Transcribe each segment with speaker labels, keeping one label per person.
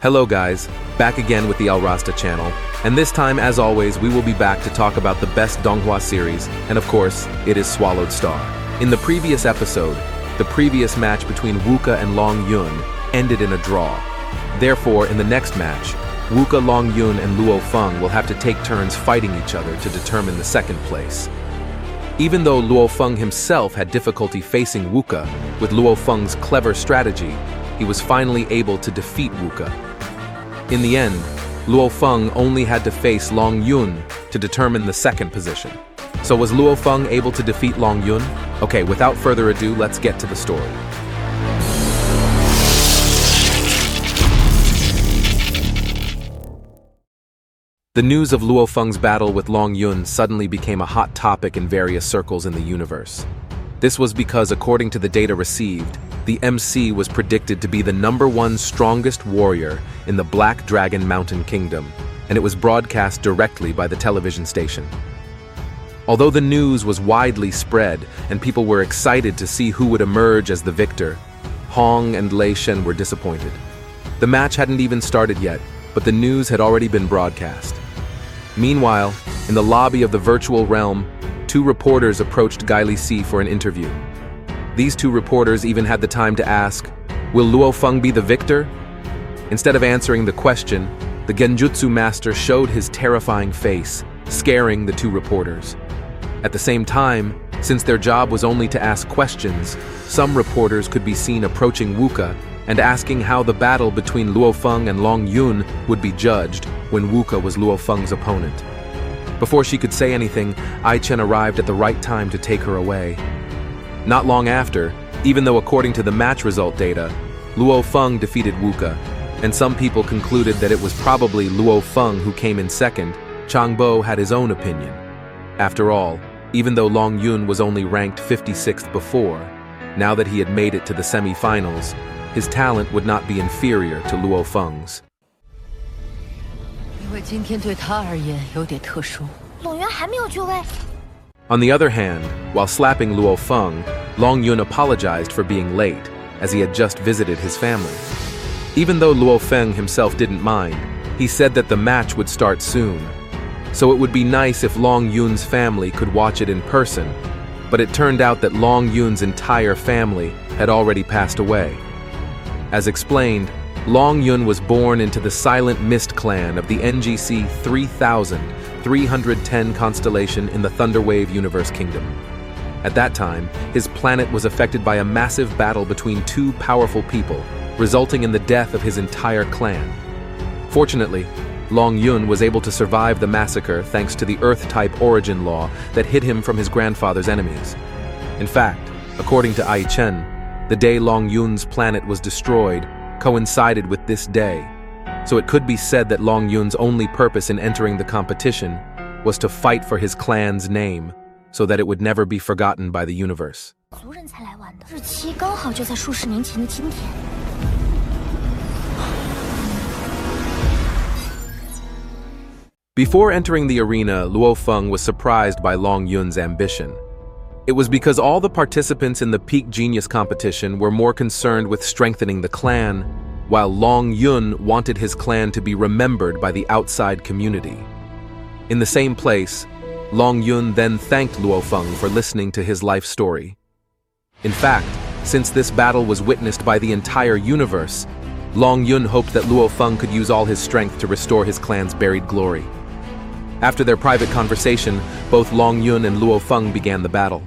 Speaker 1: Hello guys, back again with the El Rasta channel, and this time as always we will be back to talk about the best Donghua series, and of course, it is SwallowedStar. In the previous episode, the previous match between Wuka and Long Yun ended in a draw. Therefore, in the next match, Wuka, Long Yun, and Luofeng will have to take turns fighting each other to determine the second place. Even though Luofeng himself had difficulty facing Wuka, with Luofeng's clever strategy, he was finally able to defeat Wuka. In the end, Luofeng only had to face Long Yun to determine the second position. So was Luofeng able to defeat Long Yun? Okay, without further ado, let's get to the story. The news of Luofeng's battle with Long Yun suddenly became a hot topic in various circles in the universe. This was because, according to the data received, the MC was predicted to be the #1 strongest warrior in the Black Dragon Mountain Kingdom, and it was broadcast directly by the television station. Although the news was widely spread and people were excited to see who would emerge as the victor, Hong and Lei Shen were disappointed. The match hadn't even started yet, but the news had already been broadcast. Meanwhile, in the lobby of the virtual realm, 2 reporters approached Gai Lixi for an interview. These 2 reporters even had the time to ask, "Will Luofeng be the victor?" Instead of answering the question, the Genjutsu master showed his terrifying face, scaring the 2 reporters. At the same time, since their job was only to ask questions, some reporters could be seen approaching Wuka and asking how the battle between Luofeng and Long Yun would be judged when Wuka was Luofeng's opponent. Before she could say anything, Ai Chen arrived at the right time to take her away. Not long after, even though according to the match result data, Luofeng defeated Wuka, and some people concluded that it was probably Luofeng who came in second, Changbo had his own opinion. After all, even though Long Yun was only ranked 56th before, now that he had made it to the semi-finals, his talent would not be inferior to Luofeng's.
Speaker 2: 因为今天对他而言有点特殊。
Speaker 3: 陇源还没有就位。
Speaker 1: On the other hand, while slapping Luofeng, Long Yun apologized for being late, as he had just visited his family. Even though Luofeng himself didn't mind, he said that the match would start soon. So it would be nice if Long Yun's family could watch it in person, but it turned out that Long Yun's entire family had already passed away. As explained, Long Yun was born into the Silent Mist clan of the NGC 3310 constellation in the Thunderwave Universe Kingdom. At that time, his planet was affected by a massive battle between 2 powerful people, resulting in the death of his entire clan. Fortunately, Long Yun was able to survive the massacre thanks to the Earth-type origin law that hid him from his grandfather's enemies. In fact, according to Ai Chen, the day Long Yun's planet was destroyed coincided with this day, so it could be said that Long Yun's only purpose in entering the competition was to fight for his clan's name, so that it would never be forgotten by the universe.
Speaker 3: 族人才来玩的，日期刚好就在数十年前的今天。
Speaker 1: Before entering the arena, Luofeng was surprised by Long Yun's ambition. It was because all the participants in the Peak Genius competition were more concerned with strengthening the clan, while Long Yun wanted his clan to be remembered by the outside community. In the same place, Long Yun then thanked Luofeng for listening to his life story. In fact, since this battle was witnessed by the entire universe, Long Yun hoped that Luofeng could use all his strength to restore his clan's buried glory. After their private conversation, both Long Yun and Luofeng began the battle.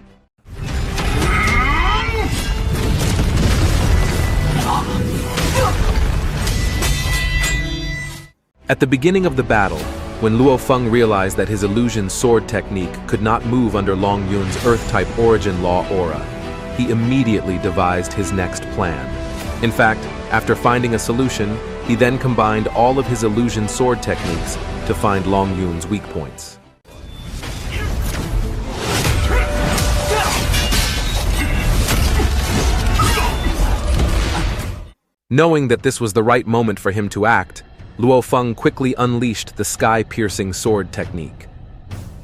Speaker 1: At the beginning of the battle, when Luofeng realized that his illusion sword technique could not move under Long Yun's Earth-type origin law aura, he immediately devised his next plan. In fact, after finding a solution, he then combined all of his illusion sword techniques to find Long Yun's weak points. Knowing that this was the right moment for him to act, Luofeng quickly unleashed the sky-piercing sword technique.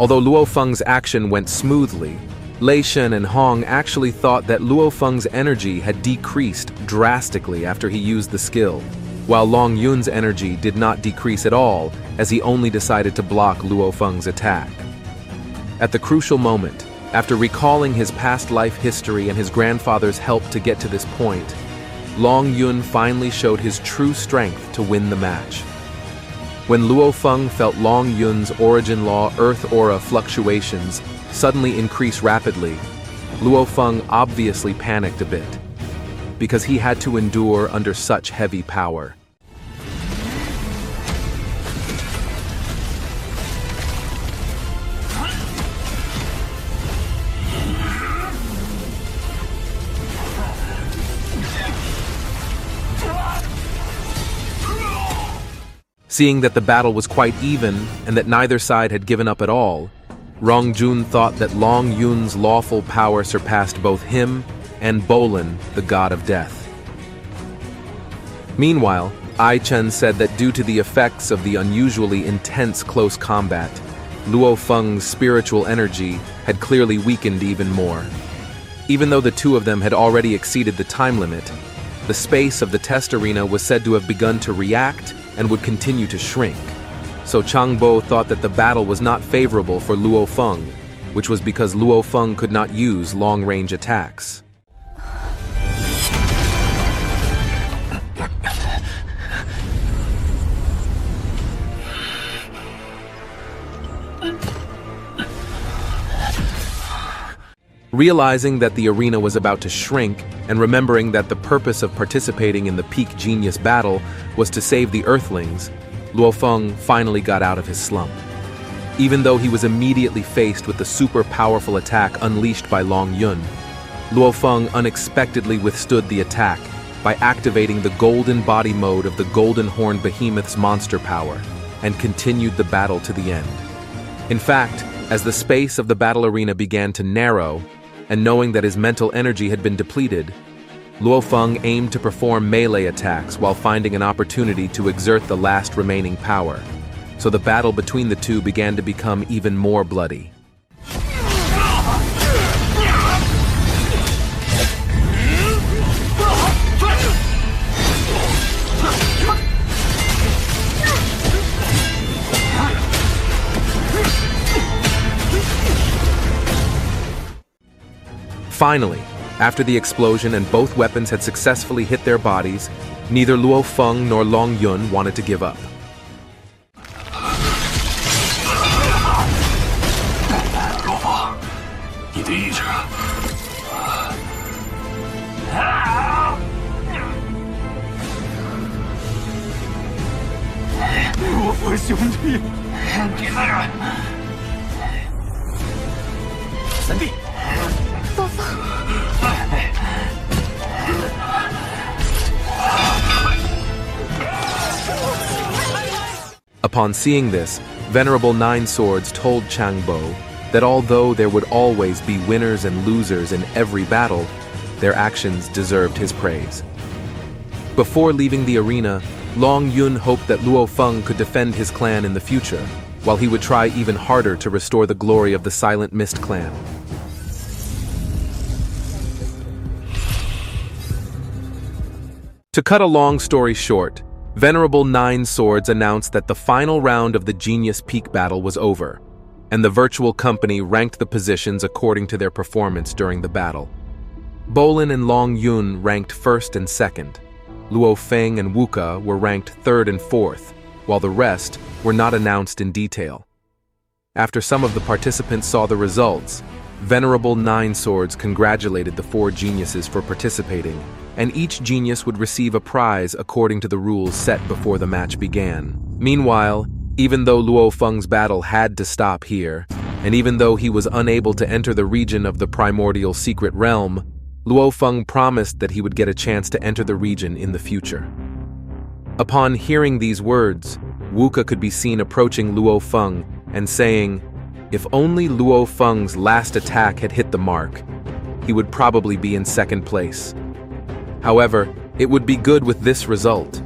Speaker 1: Although Luofeng's action went smoothly, Lei Shen and Hong actually thought that Luofeng's energy had decreased drastically after he used the skill. while Long Yun's energy did not decrease at all as he only decided to block Luofeng's attack. At the crucial moment, after recalling his past life history and his grandfather's help to get to this point, Long Yun finally showed his true strength to win the match. When Luofeng felt Long Yun's origin law earth aura fluctuations suddenly increase rapidly, Luofeng obviously panicked a bit, because he had to endure under such heavy power. Seeing that the battle was quite even and that neither side had given up at all, Rongjun thought that Long Yun's lawful power surpassed both him and Bolin, the god of death. Meanwhile, Ai Chen said that due to the effects of the unusually intense close combat, Luofeng's spiritual energy had clearly weakened even more. Even though the two of them had already exceeded the time limit, the space of the test arena was said to have begun to react and would continue to shrink. So Changbo thought that the battle was not favorable for Luofeng, which was because Luofeng could not use long-range attacks. Realizing that the arena was about to shrink, and remembering that the purpose of participating in the Peak Genius battle was to save the Earthlings, Luofeng finally got out of his slump. Even though he was immediately faced with the super powerful attack unleashed by Long Yun, Luofeng unexpectedly withstood the attack by activating the golden body mode of the Golden Horned Behemoth's monster power, and continued the battle to the end. In fact, as the space of the battle arena began to narrow, and knowing that his mental energy had been depleted, Luofeng aimed to perform melee attacks while finding an opportunity to exert the last remaining power, so the battle between the two began to become even more bloody. Finally, after the explosion and both weapons had successfully hit their bodies, neither Luofeng nor Long Yun wanted to give up. Upon seeing this, Venerable Nine Swords told Changbo that although there would always be winners and losers in every battle, their actions deserved his praise. Before leaving the arena, Long Yun hoped that Luofeng could defend his clan in the future, while he would try even harder to restore the glory of the Silent Mist clan. To cut a long story short, Venerable Nine Swords announced that the final round of the Genius Peak battle was over, and the virtual company ranked the positions according to their performance during the battle. Bolin and Long Yun ranked first and second. Luofeng and Wuka were ranked third and fourth, while the rest were not announced in detail. After some of the participants saw the results, Venerable Nine Swords congratulated the four geniuses for participating, and each genius would receive a prize according to the rules set before the match began. Meanwhile, even though Luofeng's battle had to stop here, and even though he was unable to enter the region of the primordial secret realm, Luofeng promised that he would get a chance to enter the region in the future. Upon hearing these words, Wuka could be seen approaching Luofeng and saying, if only Luofeng's last attack had hit the mark, he would probably be in second place. However, it would be good with this result,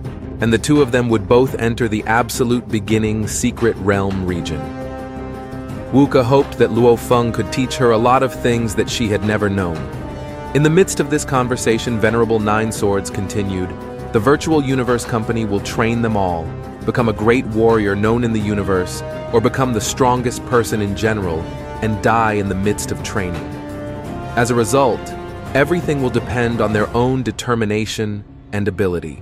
Speaker 1: and the two of them would both enter the absolute beginning secret realm region. Wuka hoped that Luofeng could teach her a lot of things that she had never known. In the midst of this conversation, Venerable Nine Swords continued The virtual universe company will train them all, become a great warrior known in the universe, or become the strongest person in general, and die in the midst of training. As a result, everything will depend on their own determination and ability.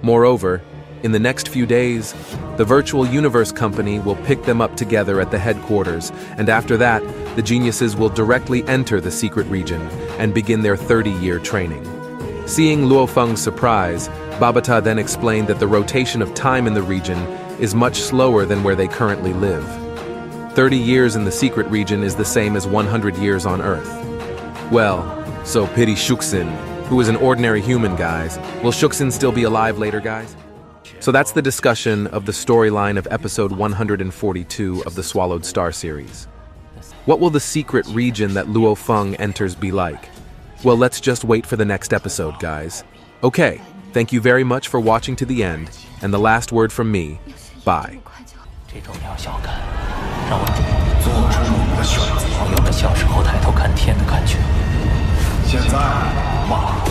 Speaker 1: Moreover, in the next few days, the virtual universe company will pick them up together at the headquarters, and after that, the geniuses will directly enter the secret region and begin their 30-year training. Seeing Luofeng's surprise, Babata then explained that the rotation of time in the region is much slower than where they currently live. 30 years in the secret region is the same as 100 years on Earth. Well, so pity Shuxin, who is an ordinary human, guys. Will Shuxin still be alive later, guys? So that's the discussion of the storyline of episode 142 of the SwallowedStar series. What will the secret region that Luofeng enters be like? Well, let's just wait for the next episode, guys. Okay, thank you very much for watching to the end, and the last word from me, bye.
Speaker 4: 这种渺小感，让我做出我的选择，有了小时候抬头看天的感觉。现在，马